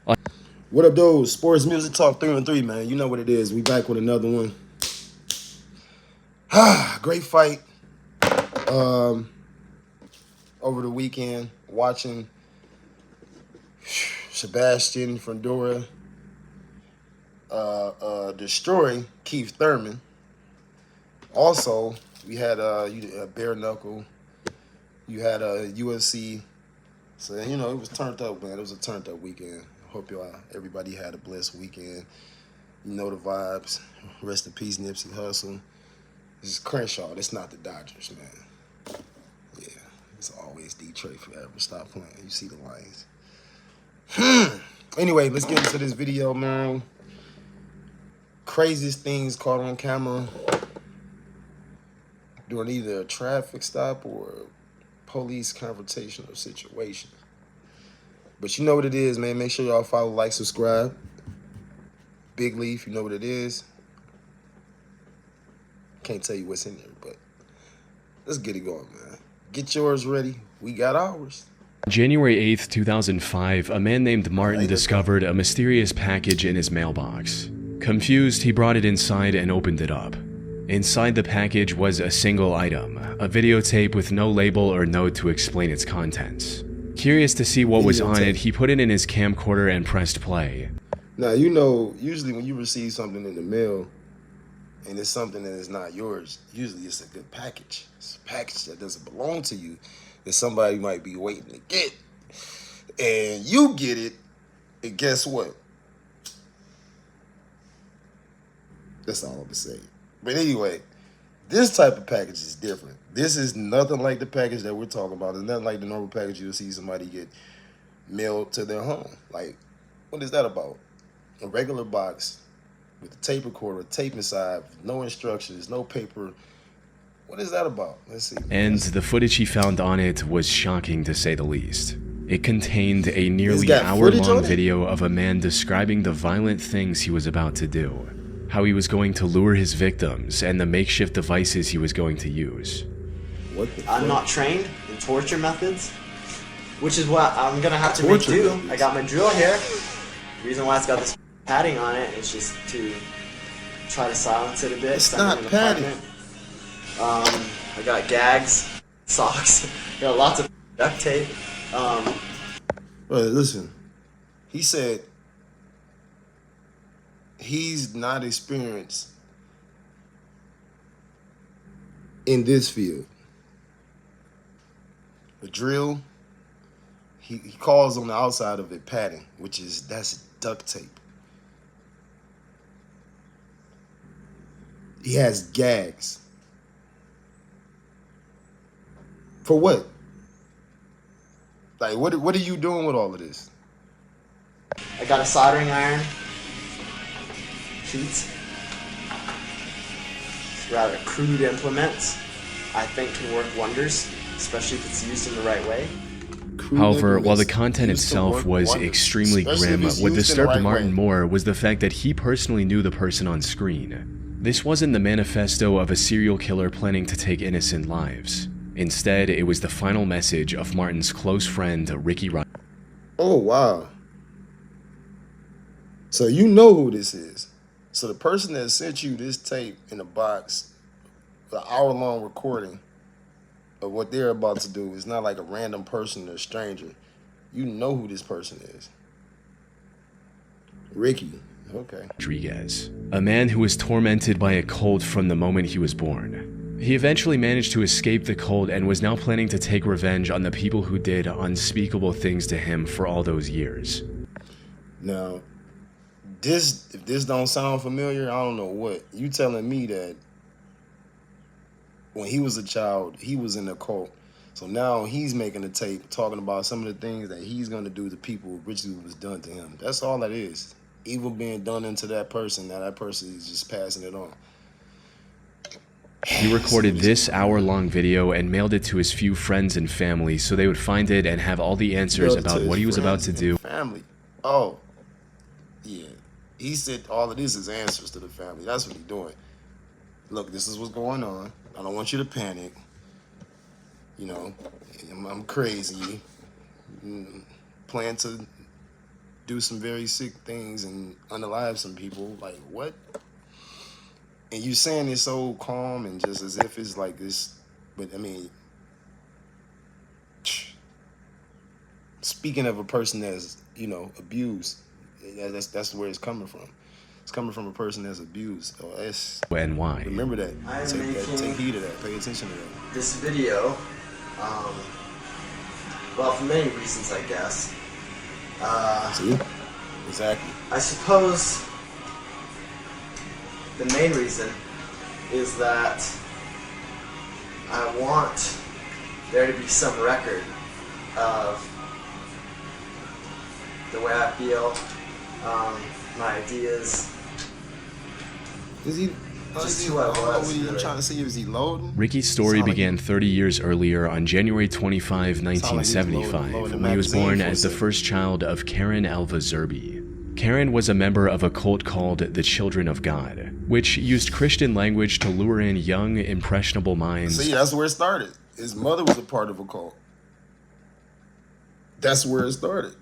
What up, dude? Sports Music Talk 3 on 3, man. You know what it is. We back with another one. Great fight. Over the weekend, watching Sebastian Fundora destroy Keith Thurman. Also, we had bare knuckle. You had UFC. So it was turned up, man. It was a turned up weekend. Hope everybody had a blessed weekend. You know the vibes. Rest in peace, Nipsey Hussle. This is Crenshaw. It's not the Dodgers, man. Yeah, it's always Detroit forever. Stop playing. You see the Lions. Anyway, let's get into this video, man. Craziest things caught on camera during either a traffic stop or a police confrontational situation. But you know what it is, man. Make sure y'all follow, like, subscribe. Big Leaf, you know what it is. Can't tell you what's in there, but let's get it going, man. Get yours ready. We got ours. January 8th, 2005, a man named Martin discovered a mysterious package in his mailbox. Confused, he brought it inside and opened it up. Inside the package was a single item, a videotape with no label or note to explain its contents. Curious to see what was on it, he put it in his camcorder and pressed play. Now, you know, usually when you receive something in the mail and it's something that is not yours, usually it's a good package. It's a package that doesn't belong to you, that somebody might be waiting to get. And you get it, and guess what? That's all I'm gonna say. But anyway, this type of package is different. This is nothing like the package that we're talking about. It's nothing like the normal package you'll see somebody get mailed to their home. Like, what is that about? A regular box with a tape recorder, tape inside, no instructions, no paper. What is that about? Let's see. And the footage he found on it was shocking to say the least. It contained a nearly hour-long video of a man describing the violent things he was about to do, how he was going to lure his victims, and the makeshift devices he was going to use. I'm not trained in torture methods, which is what I'm gonna have to make do. I got my drill here. The reason why it's got this padding on it is just to try to silence it a bit. It's not padding. I got gags, socks, got lots of duct tape. But listen, he said he's not experienced in this field. The drill, he calls on the outside of it padding, that's duct tape. He has gags. For what? Like, what are you doing with all of this? I got a soldering iron. Sheets. It's rather crude implements. I think can work wonders, especially if it's used in the right way. However, while the content itself was extremely grim, what disturbed Martin more was the fact that he personally knew the person on screen. This wasn't the manifesto of a serial killer planning to take innocent lives. Instead, it was the final message of Martin's close friend, Ricky Ryan. Oh, wow. So you know who this is. So the person that sent you this tape in a box, the hour-long recording of what they're about to do, is not like a random person or a stranger. You know who this person is. Ricky. Okay. Rodriguez, a man who was tormented by a cold from the moment he was born. He eventually managed to escape the cold and was now planning to take revenge on the people who did unspeakable things to him for all those years. Now, if this don't sound familiar, I don't know what. You telling me that when he was a child, he was in a cult. So now he's making a tape talking about some of the things that he's going to do to people originally was done to him. That's all that is. Evil being done into that person. Now that person is just passing it on. He recorded this hour-long video and mailed it to his few friends and family so they would find it and have all the answers about what he was about to do. Family. Oh, yeah. He said all of this is answers to the family. That's what he's doing. Look, this is what's going on. I don't want you to panic. You know, I'm crazy. Plan to do some very sick things and unalive some people. Like, what? And you saying it so calm and just as if it's like this, but I mean, speaking of a person that's, you know, abused, that's where it's coming from. It's coming from a person that's abused. So it's, and why. remember that. I'm Take heed of that. Pay attention to that. This video, well, for many reasons, I guess. See? Exactly. I suppose the main reason is that I want there to be some record of the way I feel, my ideas. Is he? Just who I was, What are you really. trying to see? Is he loading? Ricky's story Sound like began 30 years earlier on January 25, loading 1975, the when he was magazine born for a as the second. first child of Karen Alva Zerby. Karen was a member of a cult called the Children of God, which used Christian language to lure in young, impressionable minds. See, that's where it started. His mother was a part of a cult. That's where it started.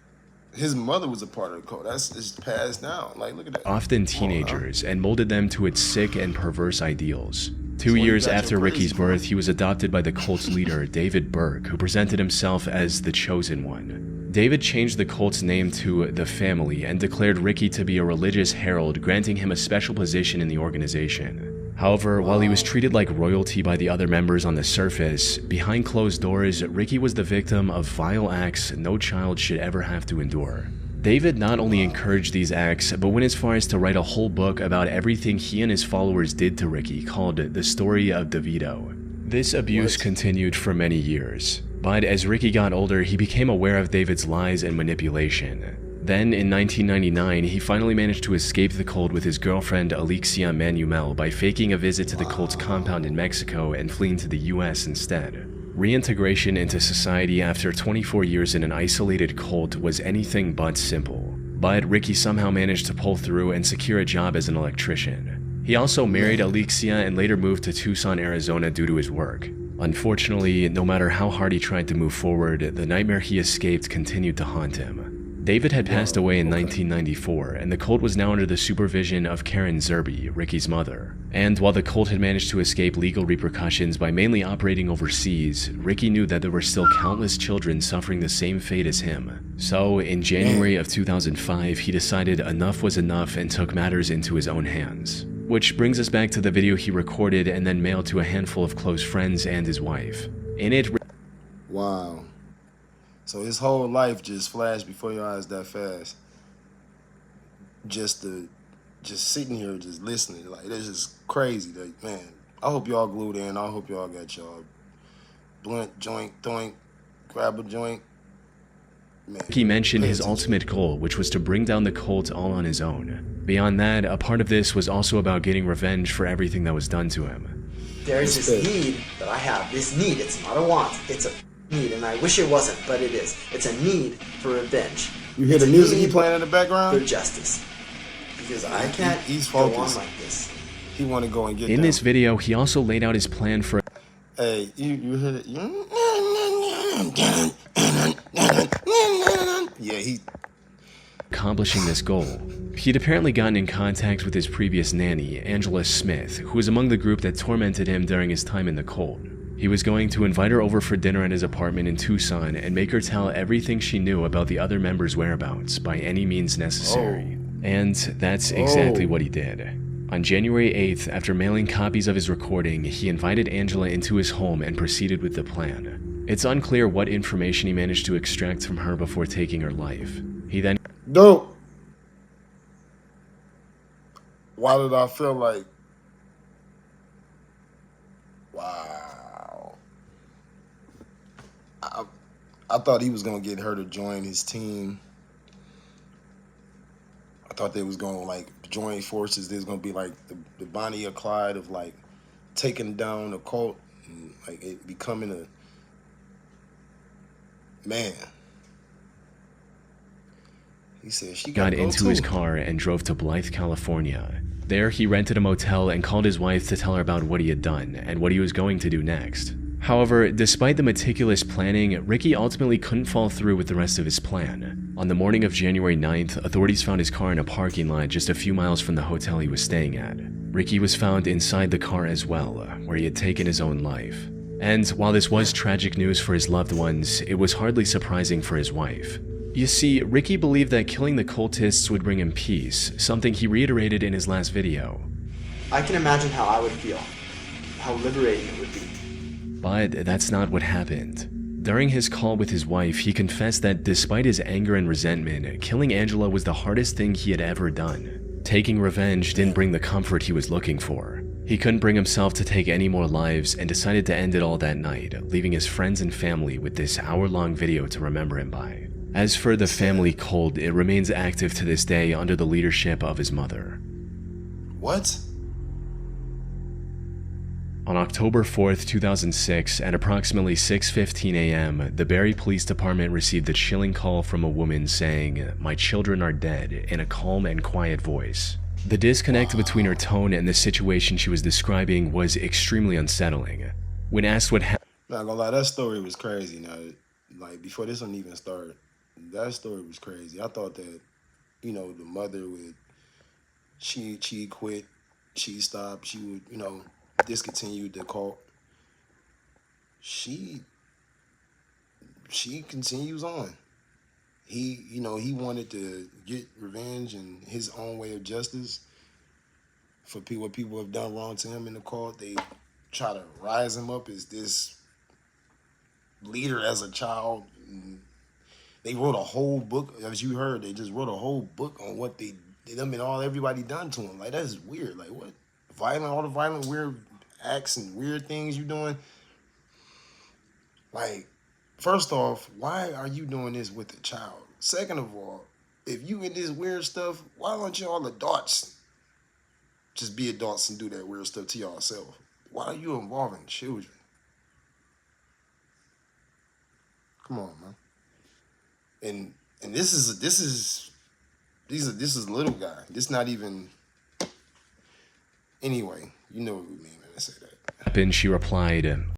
His mother was a part of the cult. It's passed down. Like, look at that. Often Come on, now. teenagers, and molded them to its sick and perverse ideals. 2 where you years got your after praise Ricky's from. birth, he was adopted by the cult's leader, David Burke, who presented himself as the Chosen One. David changed the cult's name to The Family and declared Ricky to be a religious herald, granting him a special position in the organization. However, while he was treated like royalty by the other members on the surface, behind closed doors, Ricky was the victim of vile acts no child should ever have to endure. David not only encouraged these acts, but went as far as to write a whole book about everything he and his followers did to Ricky, called The Story of DeVito. This abuse continued for many years, but as Ricky got older, he became aware of David's lies and manipulation. Then, in 1999, he finally managed to escape the cult with his girlfriend Alexia Manuel by faking a visit to the cult's compound in Mexico and fleeing to the US instead. Reintegration into society after 24 years in an isolated cult was anything but simple, but Ricky somehow managed to pull through and secure a job as an electrician. He also married Alexia and later moved to Tucson, Arizona due to his work. Unfortunately, no matter how hard he tried to move forward, the nightmare he escaped continued to haunt him. David had passed away in 1994, and the cult was now under the supervision of Karen Zerby, Ricky's mother. And while the cult had managed to escape legal repercussions by mainly operating overseas, Ricky knew that there were still countless children suffering the same fate as him. So, in January of 2005, he decided enough was enough and took matters into his own hands. Which brings us back to the video he recorded and then mailed to a handful of close friends and his wife. In it, Wow. So his whole life just flashed before your eyes that fast. Just sitting here, just listening. Like, that's just crazy. Like, man, I hope y'all glued in. I hope y'all got y'all blunt, joint, doink, grab a joint. Man, he mentioned pay his attention. ultimate goal, which was to bring down the cult all on his own. Beyond that, a part of this was also about getting revenge for everything that was done to him. There's this need that I have. This need, it's not a want, it's a need, and I wish it wasn't, but it is. It's a need for revenge. You hear It's the a music he need playing in the for background? justice. Because I can't He's go on focused. like this. He want to go and get In them. this video, he also laid out his plan for Hey, you heard it? Yeah, he. accomplishing this goal. He'd apparently gotten in contact with his previous nanny, Angela Smith, who was among the group that tormented him during his time in the cult. He was going to invite her over for dinner at his apartment in Tucson and make her tell everything she knew about the other members' whereabouts by any means necessary. And that's exactly what he did. On January 8th, after mailing copies of his recording, he invited Angela into his home and proceeded with the plan. It's unclear what information he managed to extract from her before taking her life. He then Dope. Why did I feel like, wow. I thought he was going to get her to join his team. I thought they was going to like join forces. There's going to be like the Bonnie or Clyde of like taking down a cult and like it becoming a man. He said she got gotta go into his too. car and drove to Blythe, California. There, he rented a motel and called his wife to tell her about what he had done and what he was going to do next. However, despite the meticulous planning, Ricky ultimately couldn't follow through with the rest of his plan. On the morning of January 9th, authorities found his car in a parking lot just a few miles from the hotel he was staying at. Ricky was found inside the car as well, where he had taken his own life. And while this was tragic news for his loved ones, it was hardly surprising for his wife. You see, Ricky believed that killing the cultists would bring him peace, something he reiterated in his last video. I can imagine how I would feel, how liberating it would be. But that's not what happened. During his call with his wife, he confessed that despite his anger and resentment, killing Angela was the hardest thing he had ever done. Taking revenge didn't bring the comfort he was looking for. He couldn't bring himself to take any more lives and decided to end it all that night, leaving his friends and family with this hour-long video to remember him by. As for the family cult, it remains active to this day under the leadership of his mother. What? On October 4th, 2006, at approximately 6:15 a.m., the Barrie Police Department received a chilling call from a woman saying, "My children are dead," in a calm and quiet voice. The disconnect between her tone and the situation she was describing was extremely unsettling. When asked what happened, Not gonna lie, that story was crazy. Now, like before this one even started, that story was crazy. I thought that, the mother would, she quit, she stopped, she would, discontinue the cult. She continues on. He wanted to get revenge in his own way of justice for what people have done wrong to him in the cult. They try to rise him up as this leader as a child. And they wrote a whole book, as you heard. They just wrote a whole book on what they did and everybody done to him. Like, that's weird. Like, what? All the violent, weird acts and weird things you doing. Like, first off, why are you doing this with a child? Second of all, if you in this weird stuff, why don't you all adults just be adults and do that weird stuff to yourself? Why are you involving children? Come on, man. And this is little guy. This not even. Anyway, you know what we mean when I say that. she replied,